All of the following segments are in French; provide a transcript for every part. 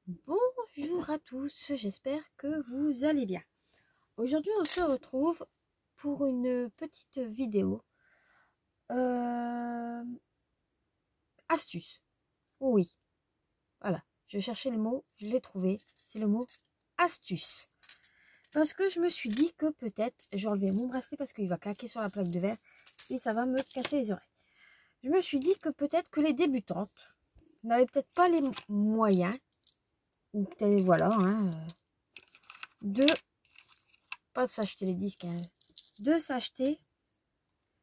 Bonjour à tous, j'espère que vous allez bien. Aujourd'hui, on se retrouve pour une petite vidéo astuce. Oui, voilà, je cherchais le mot, je l'ai trouvé, c'est le mot astuce. Parce que je me suis dit que peut-être, je vais enlever mon bracelet parce qu'il va claquer sur la plaque de verre et ça va me casser les oreilles. Je me suis dit que peut-être que les débutantes n'avaient peut-être pas les moyens, ou peut-être, voilà, de pas de s'acheter les disques, de s'acheter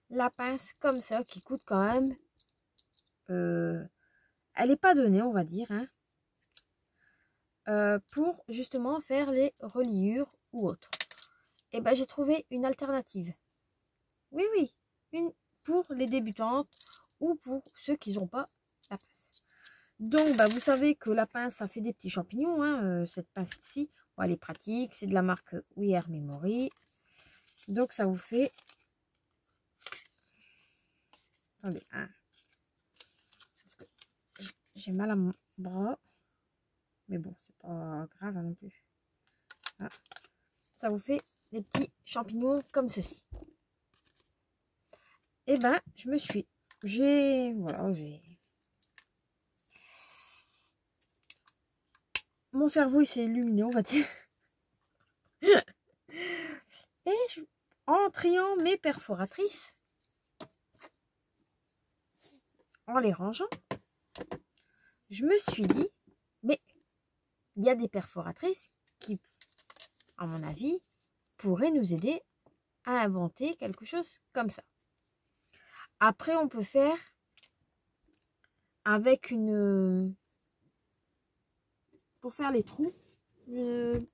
la pince comme ça qui coûte quand même elle n'est pas donnée, on va dire, pour justement faire les reliures ou autres. Et ben j'ai trouvé une alternative. Oui, une pour les débutantes ou pour ceux qui n'ont pas la pince. Donc vous savez que la pince ça fait des petits champignons, cette pince ici, bon, elle est pratique, c'est de la marque We Are Memory. Donc ça vous fait, attendez, parce que j'ai mal à mon bras, mais bon, c'est pas grave non plus. Ah, ça vous fait des petits champignons comme ceci. Et ben, mon cerveau il s'est illuminé, on va dire. Et en triant mes perforatrices, en les rangeant, je me suis dit, mais il y a des perforatrices qui, à mon avis, pourraient nous aider à inventer quelque chose comme ça. Après, on peut faire avec une... Pour faire les trous, bon,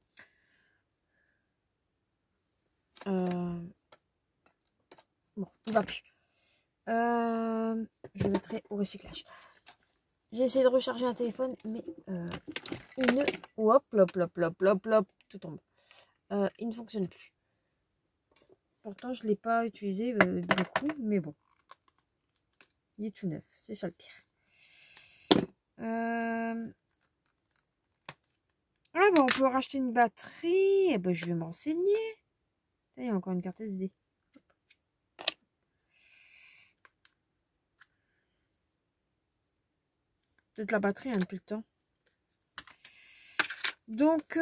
il va plus. Je mettrai au recyclage. J'ai essayé de recharger un téléphone, mais il ne... Hop, tout tombe. Il ne fonctionne plus. Pourtant, je ne l'ai pas utilisé beaucoup, mais bon. Il est tout neuf, c'est ça le pire. Ah bah on peut racheter une batterie. Et ben je vais me renseigner. Il y a encore une carte SD. Peut-être la batterie, elle n'a plus le temps. Donc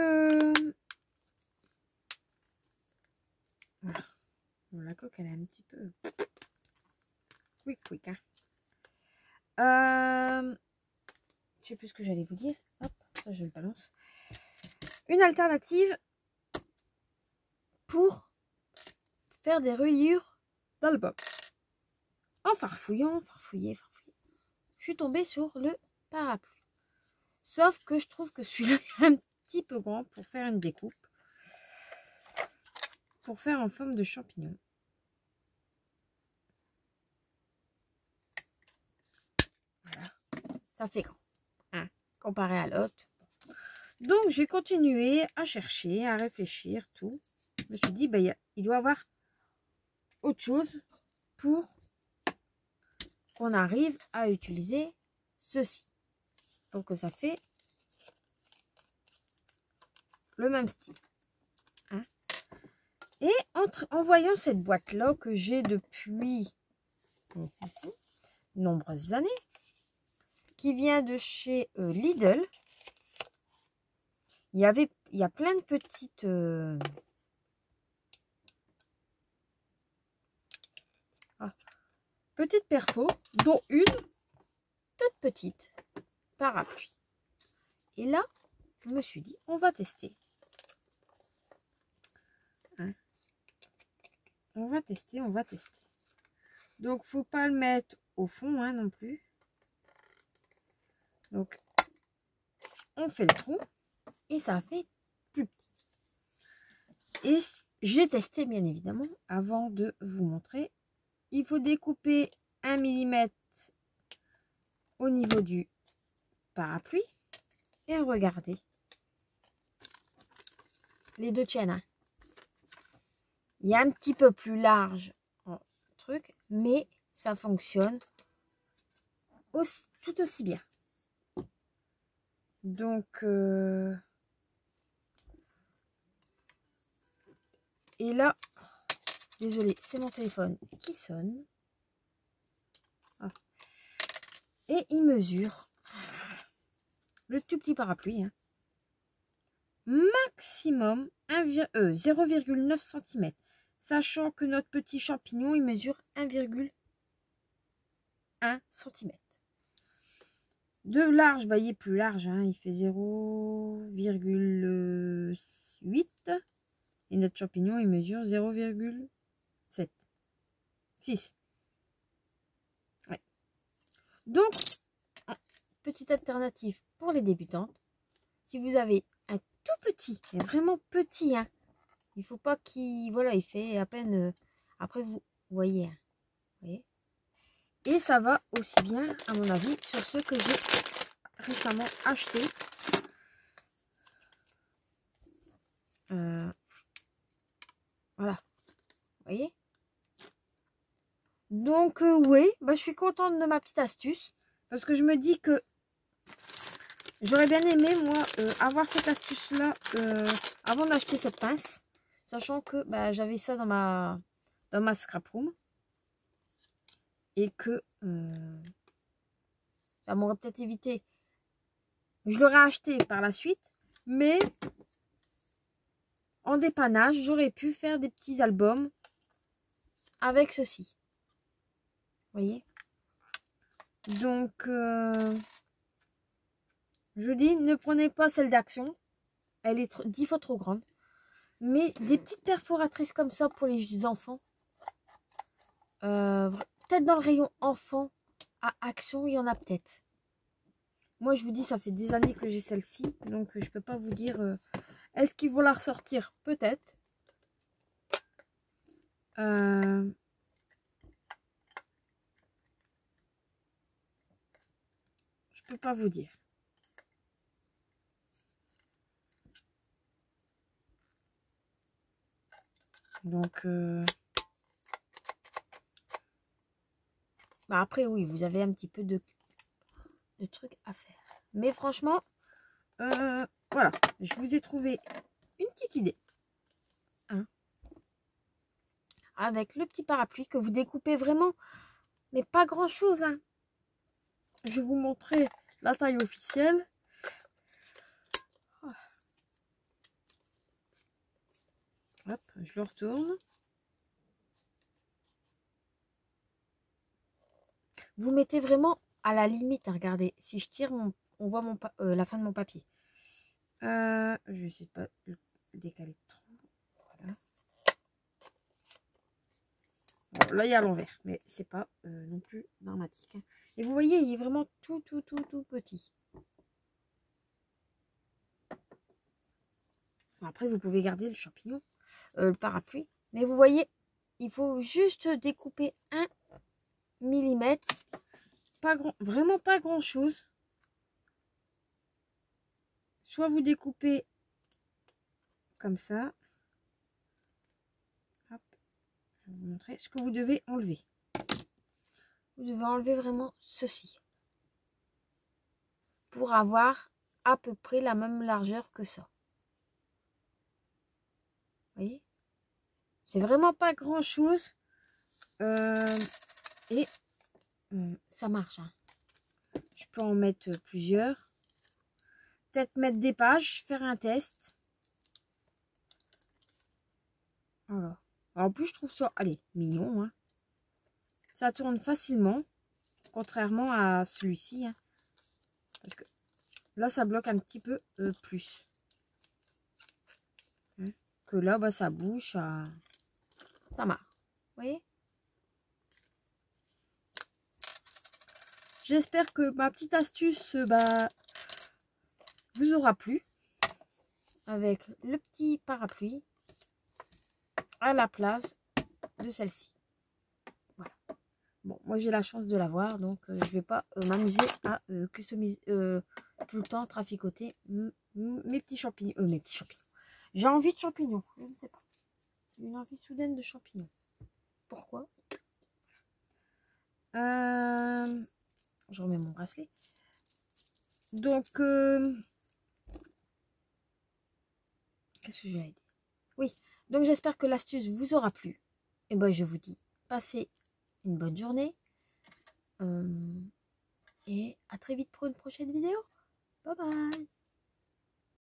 voilà. Bon, la coque elle est un petit peu quick. Je sais plus ce que j'allais vous dire. Hop, ça je le balance. Une alternative pour faire des reliures dans le box. En farfouillant, farfouiller. Je suis tombée sur le parapluie. Sauf que je trouve que celui-là est un petit peu grand pour faire une découpe. Pour faire en forme de champignon. Voilà. Ça fait grand. Comparé à l'autre. Donc, j'ai continué à chercher, à réfléchir, tout. Je me suis dit, il doit y avoir autre chose pour qu'on arrive à utiliser ceci. Donc, ça fait le même style. Et en voyant cette boîte-là que j'ai depuis nombreuses années, qui vient de chez Lidl, il y a plein de petites... petites perfos, dont une toute petite parapluie. Et là, je me suis dit, on va tester. On va tester. Donc, faut pas le mettre au fond non plus. Donc, on fait le trou et ça fait plus petit. Et j'ai testé bien évidemment avant de vous montrer. Il faut découper 1 mm au niveau du parapluie et regardez. Les deux tiennent. Il y a un petit peu plus large en truc, mais ça fonctionne tout aussi bien. Donc, et là, désolé, c'est mon téléphone qui sonne. Ah. Et il mesure le tout petit parapluie, hein, maximum 0,9 cm. Sachant que notre petit champignon, il mesure 1,1 cm. De large, bah, il est plus large, hein, il fait 0,8. Et notre champignon, il mesure 0,7. 6. Ouais. Donc, petite alternative pour les débutantes. Si vous avez un tout petit, mais vraiment petit, hein, il faut pas qu'il... Voilà, il fait à peine... après, vous voyez, hein, vous voyez. Et ça va aussi bien, à mon avis, sur ceux que j'ai récemment achetés. Voilà. Vous voyez. Donc, oui, bah, je suis contente de ma petite astuce. Parce que je me dis que j'aurais bien aimé, moi, avoir cette astuce-là avant d'acheter cette pince. Sachant que bah, j'avais ça dans ma scrap room. Et que ça m'aurait peut-être évité. Je l'aurais acheté par la suite. Mais en dépannage, j'aurais pu faire des petits albums avec ceci. Vous voyez. Donc, je dis, ne prenez pas celle d'Action. Elle est 10 fois trop grande. Mais des petites perforatrices comme ça pour les enfants. Peut-être dans le rayon enfant à Action, il y en a peut-être. Moi, je vous dis, ça fait des années que j'ai celle-ci. Donc, je peux pas vous dire... est-ce qu'ils vont la ressortir? Peut-être. Je peux pas vous dire. Donc, bah après, oui, vous avez un petit peu de trucs à faire. Mais franchement, voilà, je vous ai trouvé une petite idée. Hein, avec le petit parapluie que vous découpez vraiment, mais pas grand-chose. Hein. Je vais vous montrer la taille officielle. Hop, je le retourne. Vous mettez vraiment à la limite. Hein, regardez, si je tire, on voit la fin de mon papier. Je vais essayer de pas le décaler trop. Voilà. Bon, là, il y a l'envers, mais c'est pas non plus dramatique. Hein. Et vous voyez, il est vraiment tout petit. Après, vous pouvez garder le champignon, le parapluie. Mais vous voyez, il faut juste découper 1 millimètre. Pas grand, vraiment pas grand chose. Soit vous découpez comme ça. Hop, je vais vous montrer ce que vous devez enlever. Vous devez enlever vraiment ceci. Pour avoir à peu près la même largeur que ça. Vous voyez? C'est vraiment pas grand chose. Et ça marche. Hein. Je peux en mettre plusieurs. Peut-être mettre des pages, faire un test. Voilà. En plus, je trouve ça, allez, mignon. Hein. Ça tourne facilement. Contrairement à celui-ci. Hein. Parce que là, ça bloque un petit peu plus. Hein. Que là, bah, ça bouge. Ça marche. Vous voyez? J'espère que ma petite astuce bah, vous aura plu. Avec le petit parapluie à la place de celle-ci. Voilà. Bon, moi j'ai la chance de l'avoir, donc je vais pas m'amuser à customiser tout le temps, traficoter mes petits champignons. Mes petits champignons. J'ai envie de champignons, je ne sais pas. Une envie soudaine de champignons. Pourquoi? Je remets mon bracelet. Donc, Qu'est-ce que j'allais dire? Oui, donc j'espère que l'astuce vous aura plu. Et ben je vous dis, passez une bonne journée. Et à très vite pour une prochaine vidéo. Bye bye.